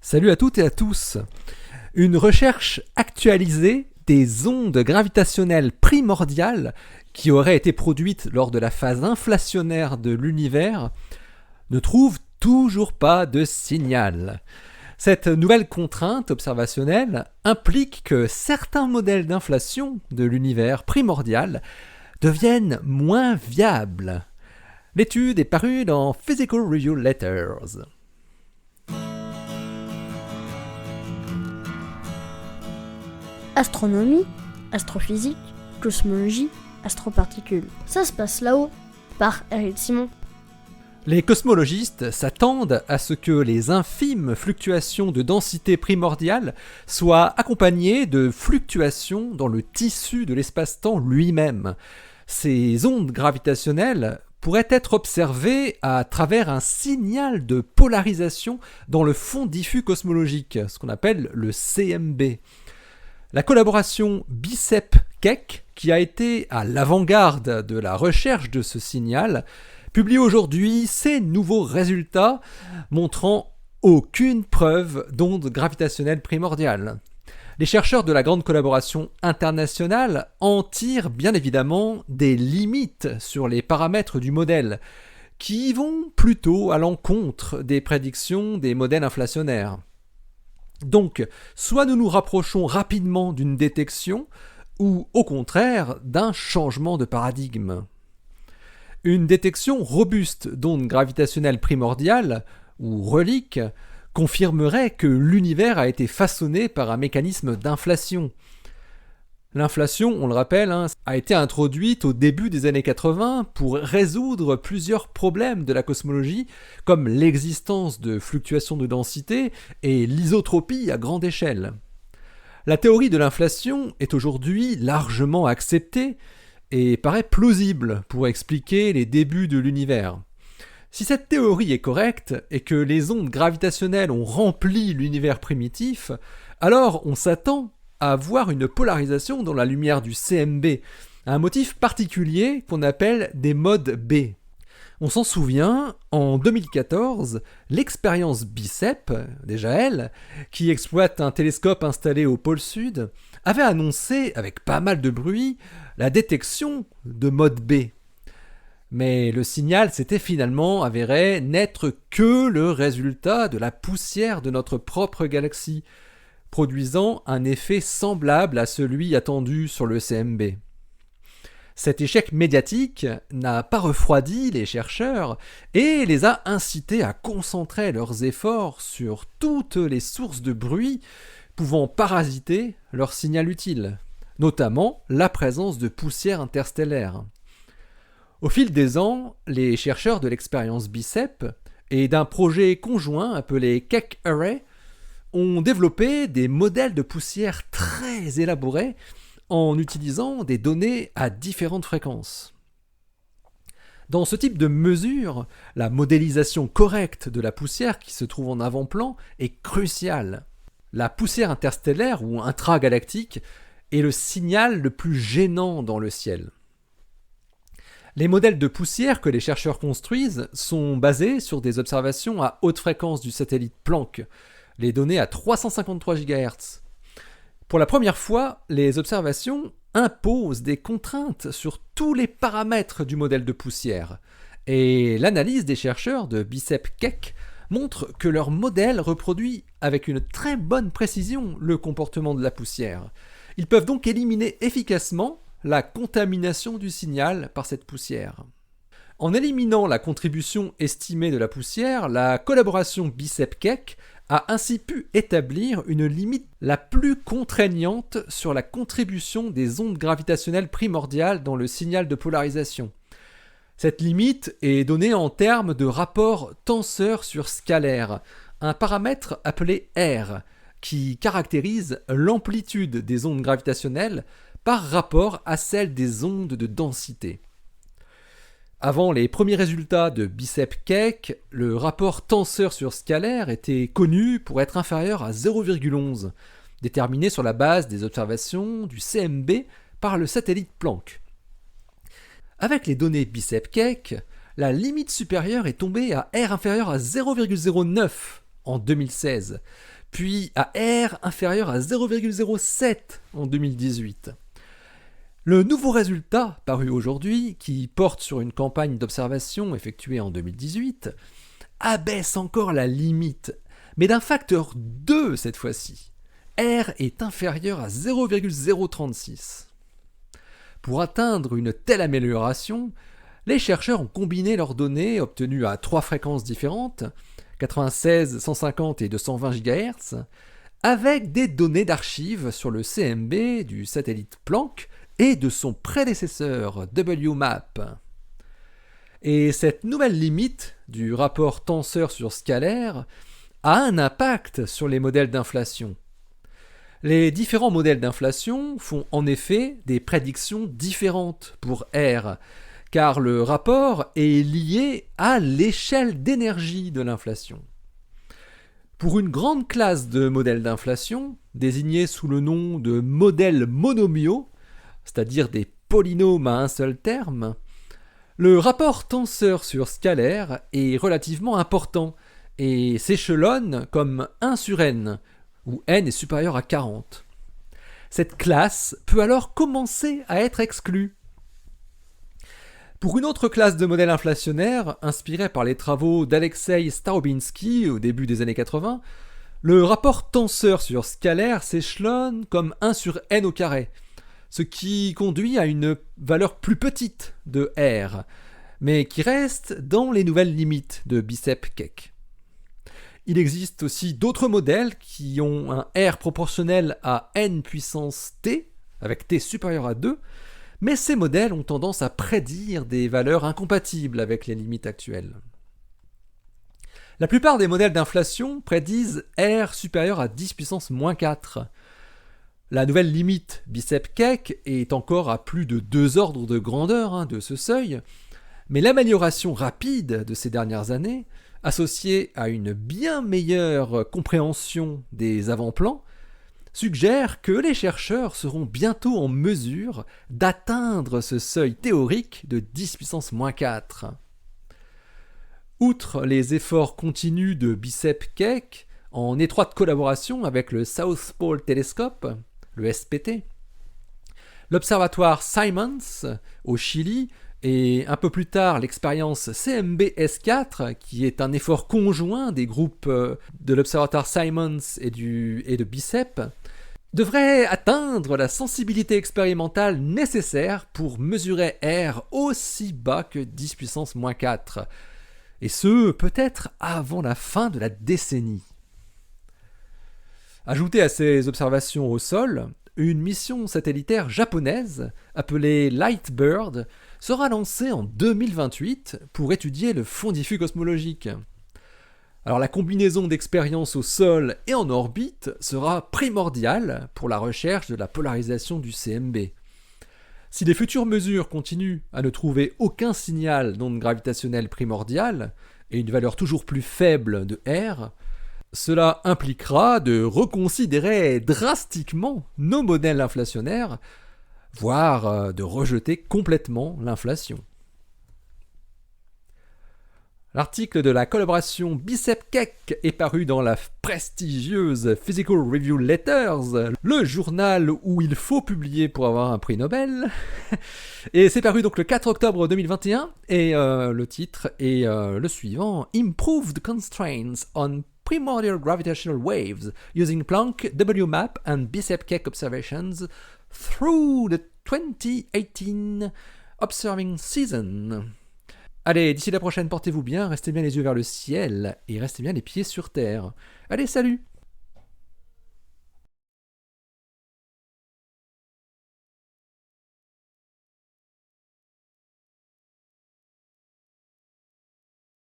Salut à toutes et à tous. Une recherche actualisée des ondes gravitationnelles primordiales qui auraient été produites lors de la phase inflationnaire de l'univers ne trouve toujours pas de signal. Cette nouvelle contrainte observationnelle implique que certains modèles d'inflation de l'univers primordial deviennent moins viables. L'étude est parue dans Physical Review Letters. Astronomie, astrophysique, cosmologie, astroparticules. Ça se passe là-haut, par Eric Simon. Les cosmologistes s'attendent à ce que les infimes fluctuations de densité primordiale soient accompagnées de fluctuations dans le tissu de l'espace-temps lui-même. Ces ondes gravitationnelles pourraient être observées à travers un signal de polarisation dans le fond diffus cosmologique, ce qu'on appelle le CMB. La collaboration BICEP-Keck, qui a été à l'avant-garde de la recherche de ce signal, publie aujourd'hui ses nouveaux résultats montrant aucune preuve d'onde gravitationnelle primordiale. Les chercheurs de la grande collaboration internationale en tirent bien évidemment des limites sur les paramètres du modèle, qui vont plutôt à l'encontre des prédictions des modèles inflationnaires. Donc, soit nous nous rapprochons rapidement d'une détection, ou au contraire d'un changement de paradigme. Une détection robuste d'ondes gravitationnelles primordiales, ou reliques, confirmerait que l'univers a été façonné par un mécanisme d'inflation. L'inflation, on le rappelle, a été introduite au début des années 80 pour résoudre plusieurs problèmes de la cosmologie, comme l'existence de fluctuations de densité et l'isotropie à grande échelle. La théorie de l'inflation est aujourd'hui largement acceptée et paraît plausible pour expliquer les débuts de l'univers. Si cette théorie est correcte et que les ondes gravitationnelles ont rempli l'univers primitif, alors on s'attend à voir une polarisation dans la lumière du CMB, un motif particulier qu'on appelle des modes B. On s'en souvient, en 2014, l'expérience BICEP, déjà elle, qui exploite un télescope installé au pôle sud, avait annoncé, avec pas mal de bruit, la détection de mode B. Mais le signal s'était finalement avéré n'être que le résultat de la poussière de notre propre galaxie, produisant un effet semblable à celui attendu sur le CMB. Cet échec médiatique n'a pas refroidi les chercheurs et les a incités à concentrer leurs efforts sur toutes les sources de bruit pouvant parasiter leur signal utile, notamment la présence de poussière interstellaire. Au fil des ans, les chercheurs de l'expérience BICEP et d'un projet conjoint appelé Keck Array ont développé des modèles de poussière très élaborés en utilisant des données à différentes fréquences. Dans ce type de mesure, la modélisation correcte de la poussière qui se trouve en avant-plan est cruciale. La poussière interstellaire ou intragalactique est le signal le plus gênant dans le ciel. Les modèles de poussière que les chercheurs construisent sont basés sur des observations à haute fréquence du satellite Planck, les données à 353 GHz. Pour la première fois, les observations imposent des contraintes sur tous les paramètres du modèle de poussière. Et l'analyse des chercheurs de BICEP-Keck montre que leur modèle reproduit avec une très bonne précision le comportement de la poussière. Ils peuvent donc éliminer efficacement la contamination du signal par cette poussière. En éliminant la contribution estimée de la poussière, la collaboration BICEP-Keck a ainsi pu établir une limite la plus contraignante sur la contribution des ondes gravitationnelles primordiales dans le signal de polarisation. Cette limite est donnée en termes de rapport tenseur sur scalaire, un paramètre appelé R, qui caractérise l'amplitude des ondes gravitationnelles par rapport à celle des ondes de densité. Avant les premiers résultats de BICEP-Keck, le rapport tenseur sur scalaire était connu pour être inférieur à 0,11, déterminé sur la base des observations du CMB par le satellite Planck. Avec les données BICEP-Keck, la limite supérieure est tombée à R inférieur à 0,09, en 2016, puis à R inférieur à 0,07 en 2018. Le nouveau résultat, paru aujourd'hui, qui porte sur une campagne d'observation effectuée en 2018, abaisse encore la limite, mais d'un facteur 2 cette fois-ci. R est inférieur à 0,036. Pour atteindre une telle amélioration, les chercheurs ont combiné leurs données obtenues à 3 fréquences différentes, 96, 150 et 220 GHz, avec des données d'archives sur le CMB du satellite Planck et de son prédécesseur WMAP. Et cette nouvelle limite du rapport tenseur sur scalaire a un impact sur les modèles d'inflation. Les différents modèles d'inflation font en effet des prédictions différentes pour R, car le rapport est lié à l'échelle d'énergie de l'inflation. Pour une grande classe de modèles d'inflation, désignés sous le nom de modèles monomiaux, c'est-à-dire des polynômes à un seul terme, le rapport tenseur sur scalaire est relativement important et s'échelonne comme 1 sur n, où n est supérieur à 40. Cette classe peut alors commencer à être exclue. Pour une autre classe de modèles inflationnaires, inspirée par les travaux d'Alexei Starobinsky au début des années 80, le rapport tenseur sur scalaire s'échelonne comme 1 sur n au carré, ce qui conduit à une valeur plus petite de R, mais qui reste dans les nouvelles limites de Bicep-Keck. Il existe aussi d'autres modèles qui ont un R proportionnel à n puissance t, avec t supérieur à 2, mais ces modèles ont tendance à prédire des valeurs incompatibles avec les limites actuelles. La plupart des modèles d'inflation prédisent R supérieur à 10 puissance moins 4. La nouvelle limite Bicep-Keck est encore à plus de 2 ordres de grandeur de ce seuil, mais l'amélioration rapide de ces dernières années, associée à une bien meilleure compréhension des avant-plans, suggère que les chercheurs seront bientôt en mesure d'atteindre ce seuil théorique de 10 puissance moins 4. Outre les efforts continus de Bicep-Keck, en étroite collaboration avec le South Pole Telescope, le SPT, l'observatoire Simons au Chili et un peu plus tard l'expérience CMB-S4, qui est un effort conjoint des groupes de l'observatoire Simons et de Bicep, devrait atteindre la sensibilité expérimentale nécessaire pour mesurer R aussi bas que 10 puissance moins 4, et ce peut-être avant la fin de la décennie. Ajoutée à ces observations au sol, une mission satellitaire japonaise appelée Lightbird sera lancée en 2028 pour étudier le fond diffus cosmologique. Alors la combinaison d'expériences au sol et en orbite sera primordiale pour la recherche de la polarisation du CMB. Si les futures mesures continuent à ne trouver aucun signal d'onde gravitationnelle primordiale et une valeur toujours plus faible de R, cela impliquera de reconsidérer drastiquement nos modèles inflationnaires, voire de rejeter complètement l'inflation. L'article de la collaboration Bicep-Keck est paru dans la prestigieuse Physical Review Letters, le journal où il faut publier pour avoir un prix Nobel. Et c'est paru donc le 4 octobre 2021, et le titre est le suivant: Improved Constraints on Primordial Gravitational Waves using Planck, WMAP and Bicep-Keck observations through the 2018 observing season. Allez, d'ici la prochaine, portez-vous bien, restez bien les yeux vers le ciel et restez bien les pieds sur terre. Allez, salut!